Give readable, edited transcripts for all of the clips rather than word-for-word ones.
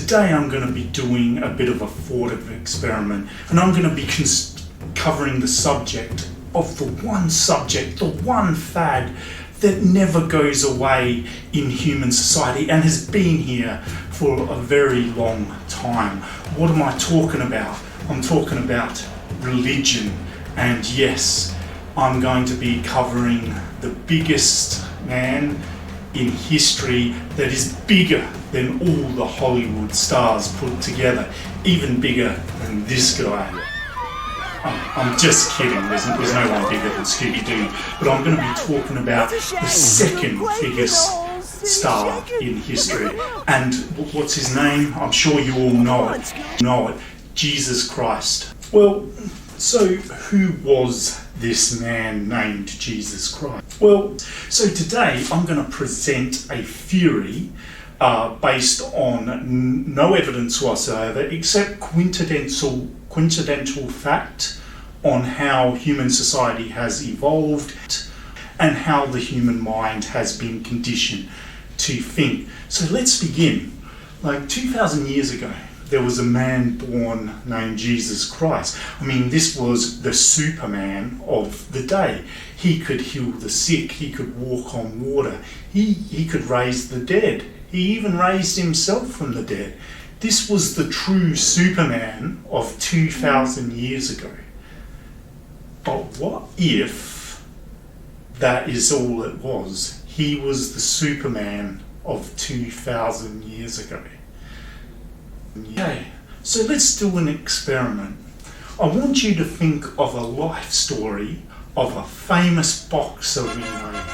today I'm going to be doing a bit of a thought experiment, and I'm going to be covering the subject, the one fad that never goes away in human society and has been here for a very long time. What am I talking about? I'm talking about religion. And yes, I'm going to be covering the biggest man in history that is bigger than all the Hollywood stars put together, even bigger than this guy. I'm just kidding, there's no one bigger than Scooby-Doo, but I'm going to be talking about the second biggest star in history. And what's his name? I'm sure you all know it. Jesus Christ. Well, so who was this man named Jesus Christ? Well, so today I'm going to present a theory based on no evidence whatsoever except coincidental fact on how human society has evolved and how the human mind has been conditioned to think. So let's begin. Like 2,000 years ago, there was a man born named Jesus Christ. I mean, this was the Superman of the day. He could heal the sick, he could walk on water, he could raise the dead. He even raised himself from the dead. This was the true Superman of 2,000 years ago. But what if that is all it was? He was the Superman of 2,000 years ago. Okay, so let's do an experiment. I want you to think of a life story of a famous boxer we know.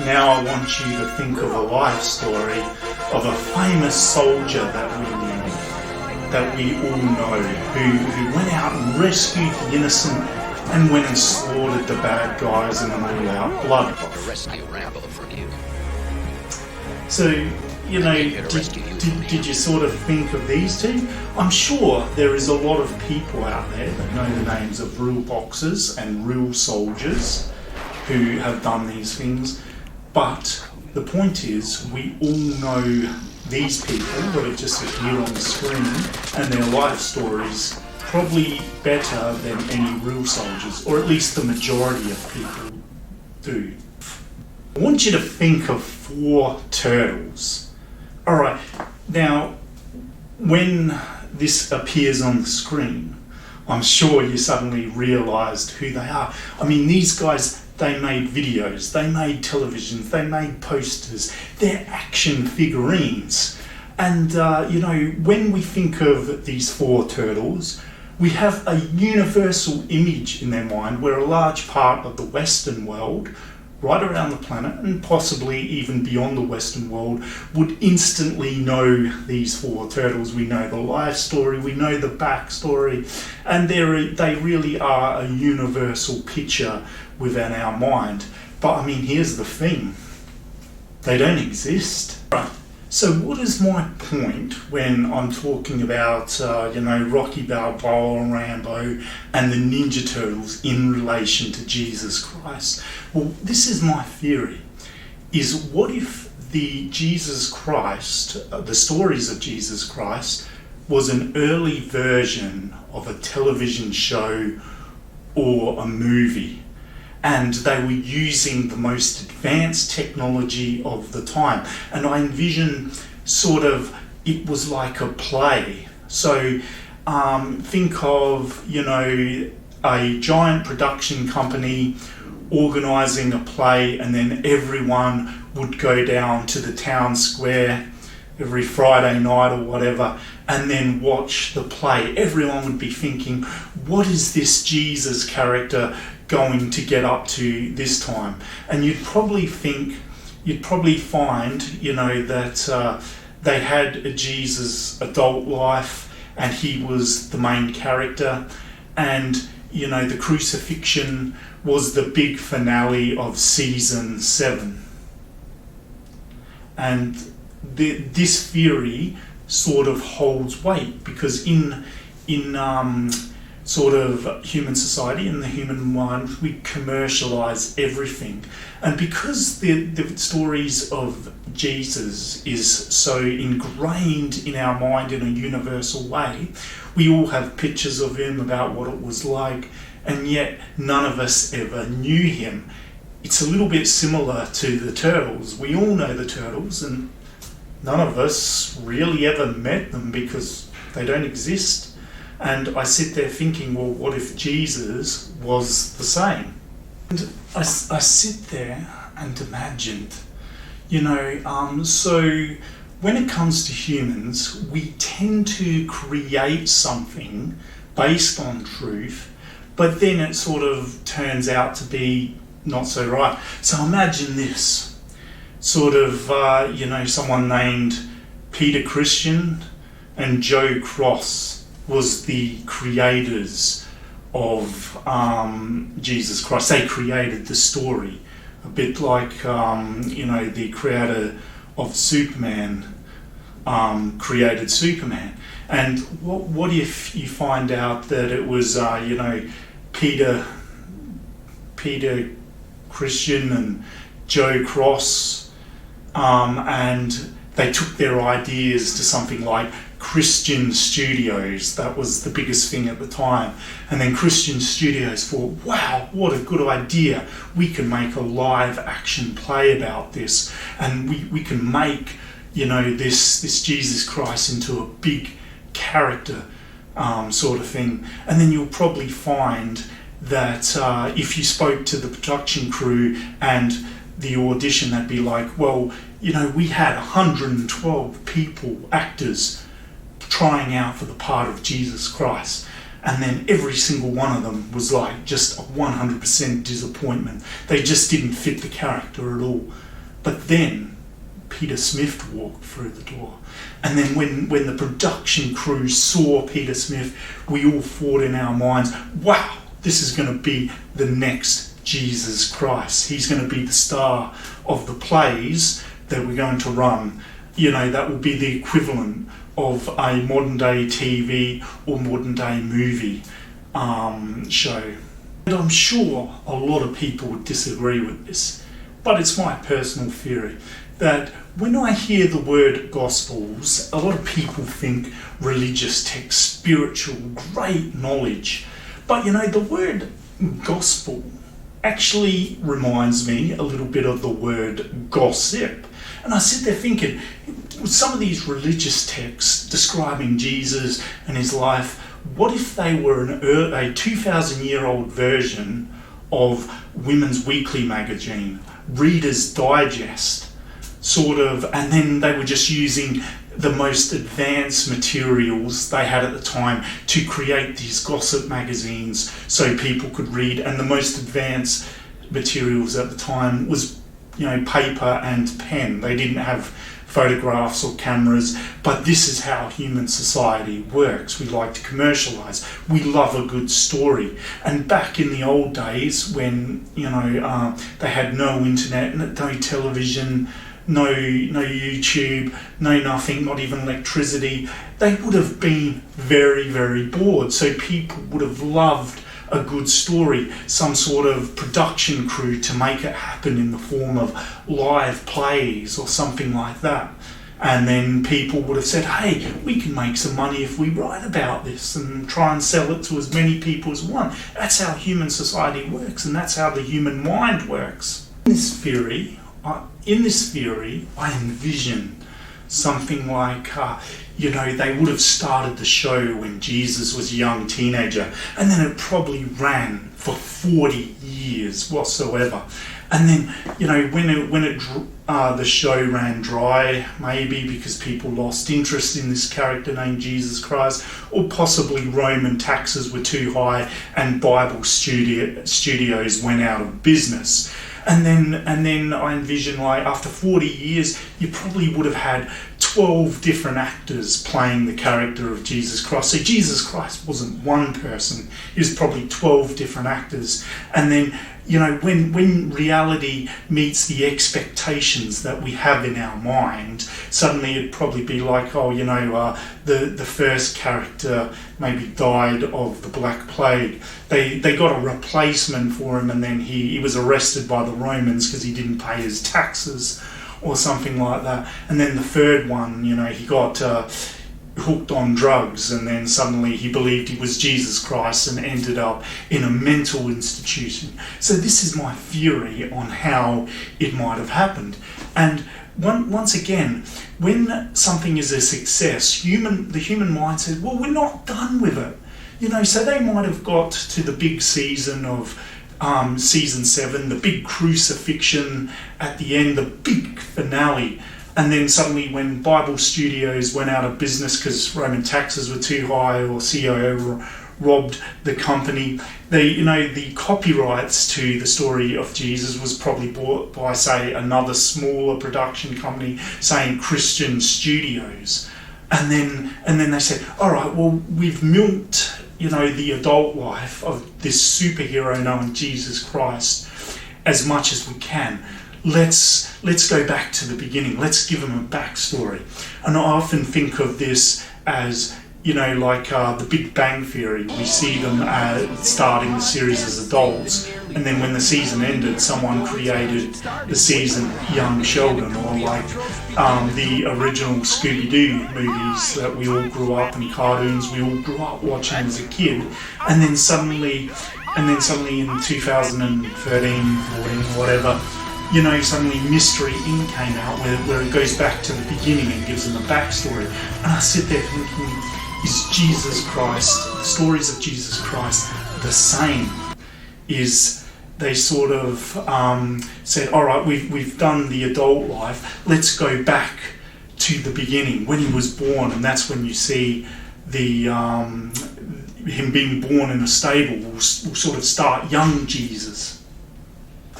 Now I want you to think of a life story of a famous soldier that we know, that we all know, who went out and rescued the innocent and went and slaughtered the bad guys in an all-out bloodbath. So, you know, did you sort of think of these two? I'm sure there is a lot of people out there that know the names of real boxers and real soldiers who have done these things, but the point is we all know these people that are just here on the screen and their life stories probably better than any real soldiers, or at least the majority of people do. I want you to think of 4 turtles. Alright, now when this appears on the screen, I'm sure you suddenly realised who they are. I mean, these guys, they made videos, they made televisions, they made posters, they're action figurines. And, you know, when we think of these 4 turtles, we have a universal image in their mind where a large part of the Western world, right around the planet, and possibly even beyond the Western world, would instantly know these 4 turtles. We know the life story, we know the backstory, and they really are a universal picture within our mind. But I mean, here's the thing, they don't exist. Right. So what is my point when I'm talking about, you know, Rocky Balboa, Rambo, and the Ninja Turtles in relation to Jesus Christ? Well, this is my theory, is what if the Jesus Christ, the stories of Jesus Christ, was an early version of a television show or a movie, and they were using the most advanced technology of the time. And I envision sort of, it was like a play. So think of, you know, a giant production company organising a play, and then everyone would go down to the town square every Friday night or whatever and then watch the play. Everyone would be thinking, what is this Jesus character going to get up to this time? And you'd probably find, you know, that they had a Jesus adult life and he was the main character, and, you know, the crucifixion was the big finale of season 7. And this theory sort of holds weight because in sort of human society and the human mind, we commercialize everything. And because the stories of Jesus is so ingrained in our mind in a universal way, we all have pictures of him about what it was like, and yet none of us ever knew him. It's a little bit similar to the turtles. We all know the turtles, and none of us really ever met them because they don't exist. And I sit there thinking, well, what if Jesus was the same? And I sit there and imagined, so when it comes to humans, we tend to create something based on truth, but then it sort of turns out to be not so right. So imagine this, sort of, someone named Peter Christian and Joe Cross was the creators of Jesus Christ. They created the story, a bit like, the creator of Superman created Superman. And what if you find out that it was, Peter Christian and Joe Cross, and they took their ideas to something like Christian Studios. That was the biggest thing at the time. And then Christian Studios thought, wow, what a good idea. We can make a live action play about this, and we can make, this Jesus Christ into a big character sort of thing. And then you'll probably find that if you spoke to the production crew and the audition, they'd be like, well, we had 112 people, actors, trying out for the part of Jesus Christ, and then every single one of them was like just a 100% disappointment. They just didn't fit the character at all. But then Peter Smith walked through the door, and then when the production crew saw Peter Smith, we all thought in our minds, wow, this is going to be the next Jesus Christ. He's going to be the star of the plays that we're going to run. That will be the equivalent of a modern day TV or modern day movie show. And I'm sure a lot of people would disagree with this, but it's my personal theory that when I hear the word Gospels, a lot of people think religious text, spiritual, great knowledge. But the word gospel actually reminds me a little bit of the word gossip. And I sit there thinking, with some of these religious texts describing Jesus and his life, what if they were a 2,000-year-old version of Women's Weekly magazine, Reader's Digest, sort of, and then they were just using the most advanced materials they had at the time to create these gossip magazines so people could read, and the most advanced materials at the time was paper and pen. They didn't have photographs or cameras, but this is how human society works. We like to commercialize. We love a good story. And back in the old days when they had no internet, no television, no YouTube, no nothing, not even electricity, they would have been very, very bored. So people would have loved a good story, some sort of production crew to make it happen in the form of live plays or something like that. And then people would have said, hey, we can make some money if we write about this and try and sell it to as many people as we want. That's how human society works, and that's how the human mind works. In this theory, I envision something like, they would have started the show when Jesus was a young teenager, and then it probably ran for 40 years whatsoever. And then, when the show ran dry, maybe because people lost interest in this character named Jesus Christ, or possibly Roman taxes were too high and Bible studios went out of business. And then I envision, like, after 40 years, you probably would have had 12 different actors playing the character of Jesus Christ. So Jesus Christ wasn't one person, he was probably 12 different actors. And then, when reality meets the expectations that we have in our mind, suddenly it'd probably be like, the first character maybe died of the Black Plague. They got a replacement for him, and then he was arrested by the Romans because he didn't pay his taxes or something like that. And then the third one, he got hooked on drugs, and then suddenly he believed he was Jesus Christ and ended up in a mental institution. So this is my theory on how it might have happened. And once again, when something is a success, the human mind says, well, we're not done with it. So they might have got to the big season of season 7, the big crucifixion at the end, the big finale. And then suddenly when Bible Studios went out of business because Roman taxes were too high, or CIO robbed the company, the copyrights to the story of Jesus was probably bought by, say, another smaller production company, saying Christian Studios. And then they said, all right, well, we've milked, the adult life of this superhero known Jesus Christ as much as we can. Let's go back to the beginning. Let's give them a backstory. And I often think of this as, the Big Bang Theory. We see them starting the series as adults, and then when the season ended, someone created the season Young Sheldon, or like the original Scooby-Doo movies that we all grew up, and cartoons we all grew up watching as a kid. And then suddenly in 2013, 14, whatever, suddenly Mystery Inc. came out where it goes back to the beginning and gives them a backstory. And I sit there thinking, is Jesus Christ, the stories of Jesus Christ, the same? Is they sort of said, all right, we've done the adult life, let's go back to the beginning, when he was born, and that's when you see the him being born in a stable will sort of start young Jesus.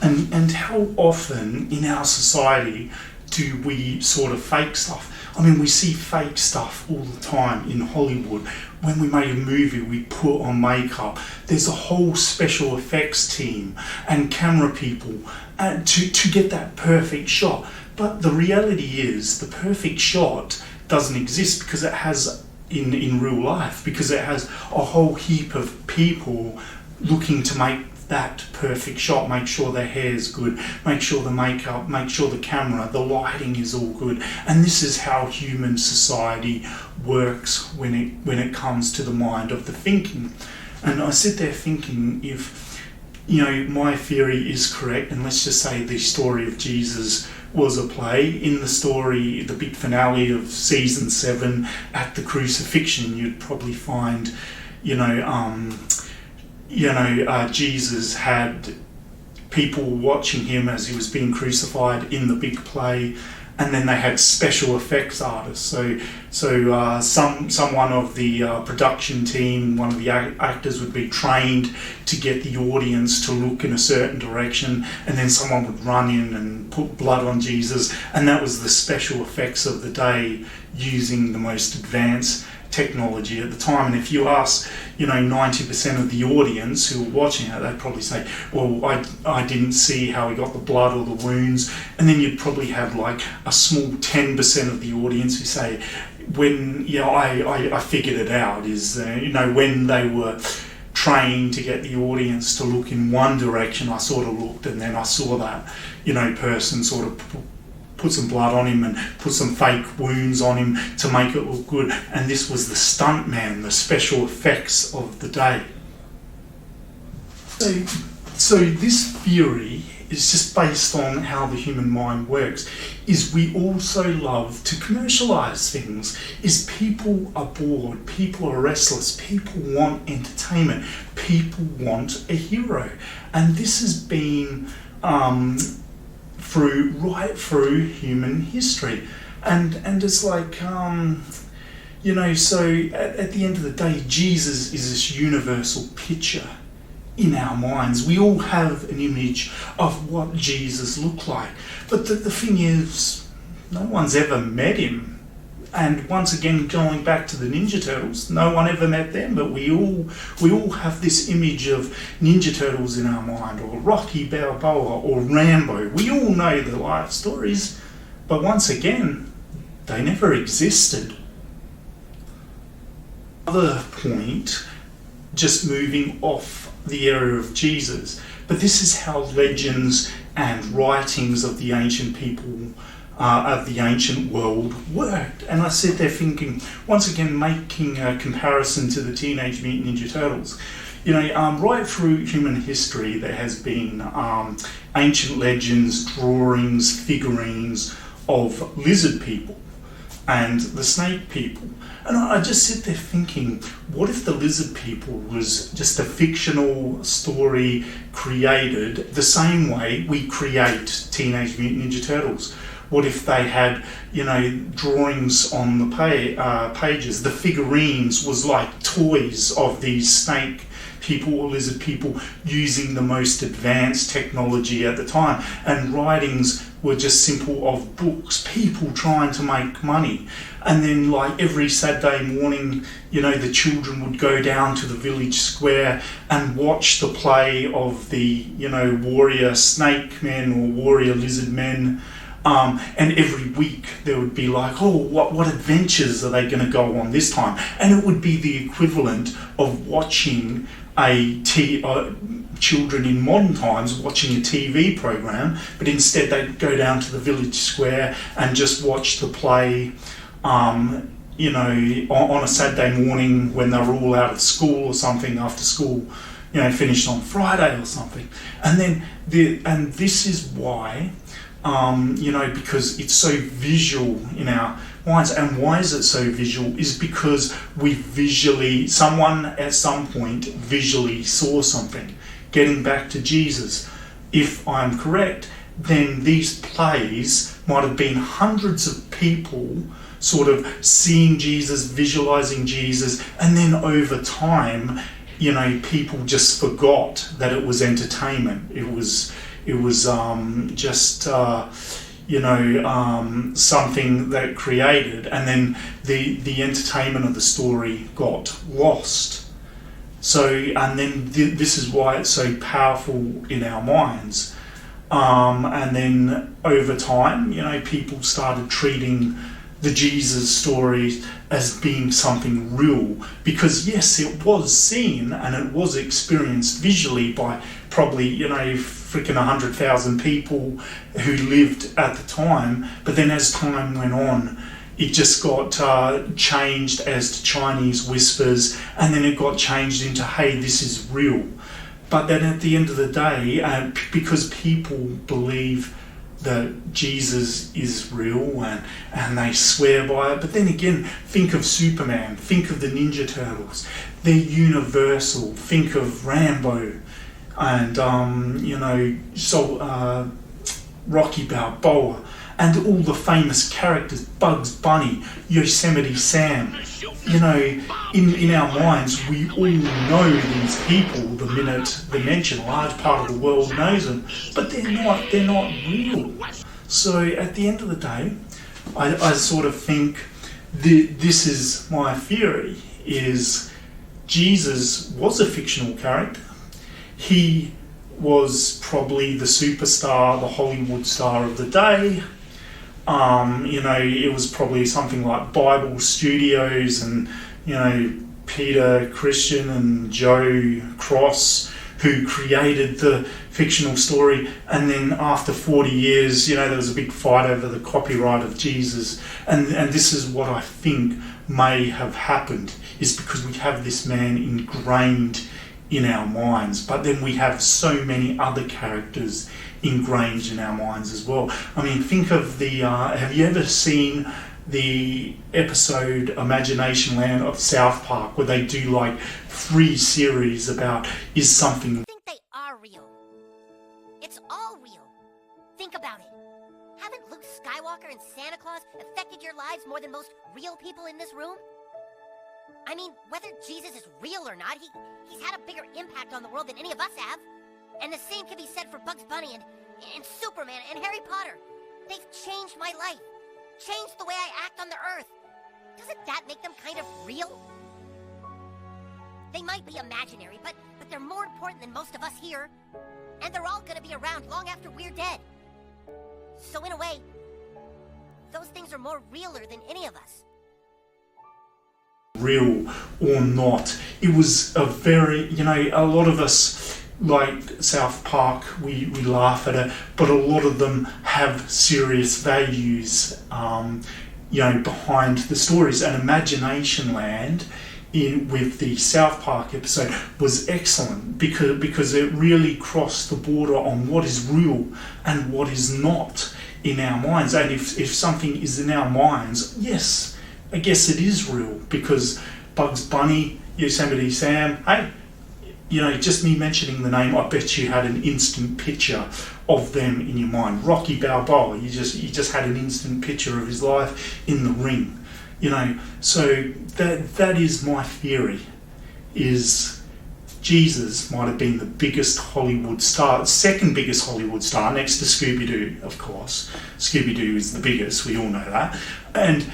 And how often in our society do we sort of fake stuff? I mean, we see fake stuff all the time in Hollywood. When we make a movie, we put on makeup. There's a whole special effects team and camera people to get that perfect shot. But the reality is, the perfect shot doesn't exist because it has in real life, because it has a whole heap of people looking to make that perfect shot, make sure their hair's good, make sure the makeup, make sure the camera, the lighting is all good. And this is how human society works when it comes to the mind of the thinking. And I sit there thinking, if my theory is correct, and let's just say the story of Jesus was a play, in the story, the big finale of season 7 at the crucifixion, you'd probably find Jesus had people watching him as he was being crucified in the big play, and then they had special effects artists. So someone of the production team, one of the actors, would be trained to get the audience to look in a certain direction, and then someone would run in and put blood on Jesus, and that was the special effects of the day, using the most advanced technology at the time. And if you ask 90% of the audience who were watching it, they'd probably say, well, I didn't see how he got the blood or the wounds. And then you'd probably have like a small 10% of the audience who say, when I figured it out, is when they were trained to get the audience to look in one direction, I sort of looked, and then I saw that person sort of put some blood on him and put some fake wounds on him to make it look good. And this was the stunt man, the special effects of the day. So this theory is just based on how the human mind works. Is we also love to commercialize things. Is people are bored, people are restless, people want entertainment, people want a hero. And this has been right through human history, and it's like so at the end of the day, Jesus is this universal picture in our minds. We all have an image of what Jesus looked like, but the thing is, no one's ever met him. And once again, going back to the Ninja Turtles, no one ever met them, but we all have this image of Ninja Turtles in our mind, or Rocky Balboa, or Rambo. We all know the life stories, but once again, they never existed. Another point, just moving off the area of Jesus, but this is how legends and writings of the ancient people, of the ancient world worked. And I sit there thinking, once again, making a comparison to the Teenage Mutant Ninja Turtles. You know, right through human history, there has been ancient legends, drawings, figurines of lizard people and the snake people. And I just sit there thinking, what if the lizard people was just a fictional story created the same way we create Teenage Mutant Ninja Turtles? What if they had, you know, drawings on the pages? The figurines was like toys of these snake people or lizard people using the most advanced technology at the time. And writings were just simple of books, people trying to make money. And then like every Saturday morning, you know, the children would go down to the village square and watch the play of the, you know, warrior snake men or warrior lizard men. And every week there would be like, oh, what adventures are they going to go on this time? And it would be the equivalent of watching children in modern times watching a TV program, but instead they'd go down to the village square and just watch the play, you know, on a Saturday morning when they were all out of school or something, after school, you know, finished on Friday or something. And then and this is why, you know, because it's so visual in our minds. And why is it so visual? Is because someone at some point visually saw something. Getting back to Jesus, if I'm correct, then these plays might have been hundreds of people sort of seeing Jesus, visualizing Jesus, and then over time, you know, people just forgot that it was entertainment. It was just you know, something that created, and then the entertainment of the story got lost. So, and then this is why it's so powerful in our minds. And then over time, you know, people started treating the Jesus story as being something real, because yes, it was seen and it was experienced visually by probably, you know, freaking 100,000 people who lived at the time. But then as time went on, it just got changed as to Chinese whispers, and then it got changed into, hey, this is real. But then at the end of the day, because people believe that Jesus is real and they swear by it. But then again, think of Superman, think of the Ninja Turtles. They're universal. Think of Rambo and, you know, Rocky Balboa and all the famous characters, Bugs Bunny, Yosemite Sam. You know, in our minds, we all know these people the minute they're mentioned. A large part of the world knows them, but they're not real. So at the end of the day, I sort of think this is my theory, is Jesus was a fictional character. He was probably the superstar, the Hollywood star of the day. You know, it was probably something like Bible Studios and, you know, Peter Christian and Joe Cross who created the fictional story. And then after 40 years, you know, there was a big fight over the copyright of Jesus. And this is what I think may have happened, is because we have this man ingrained in our minds, but then we have so many other characters ingrained in our minds as well. I mean, think of the, have you ever seen the episode Imagination Land of South Park, where they do like 3 series about is something... I think they are real. It's all real. Think about it. Haven't Luke Skywalker and Santa Claus affected your lives more than most real people in this room? I mean, whether Jesus is real or not, he's had a bigger impact on the world than any of us have. And the same can be said for Bugs Bunny and Superman and Harry Potter. They've changed my life, changed the way I act on the earth, Doesn't that make them kind of real? They might be imaginary, but they're more important than most of us here. And they're all gonna be around long after we're dead. So in a way, those things are more realer than any of us. Real or not, it was a very, a lot of us, like South Park, we laugh at it, but a lot of them have serious values, behind the stories. And Imagination Land, with the South Park episode, was excellent because it really crossed the border on what is real and what is not in our minds. And if something is in our minds, yes, I guess it is real, because Bugs Bunny, Yosemite Sam, hey, just me mentioning the name, I bet you had an instant picture of them in your mind. Rocky Balboa, you just had an instant picture of his life in the ring. So that is my theory, is Jesus might have been the biggest Hollywood star, second biggest Hollywood star, next to Scooby-Doo, of course. Scooby-Doo is the biggest, we all know that. And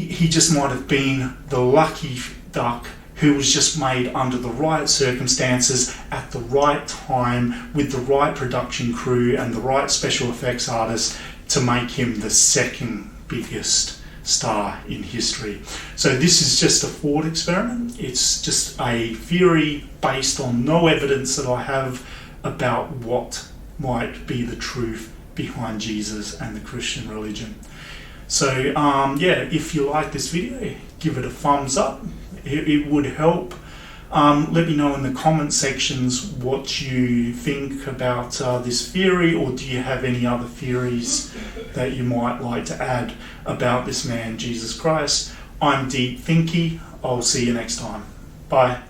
he just might have been the lucky duck who was just made under the right circumstances at the right time with the right production crew and the right special effects artists to make him the second biggest star in history. So this is just a thought experiment. It's just a theory based on no evidence that I have about what might be the truth behind Jesus and the Christian religion. So if you like this video, give it a thumbs up. It would help. Let me know in the comment sections what you think about this theory, or do you have any other theories that you might like to add about this man, Jesus Christ. I'm Deep Thinky. I'll see you next time. Bye.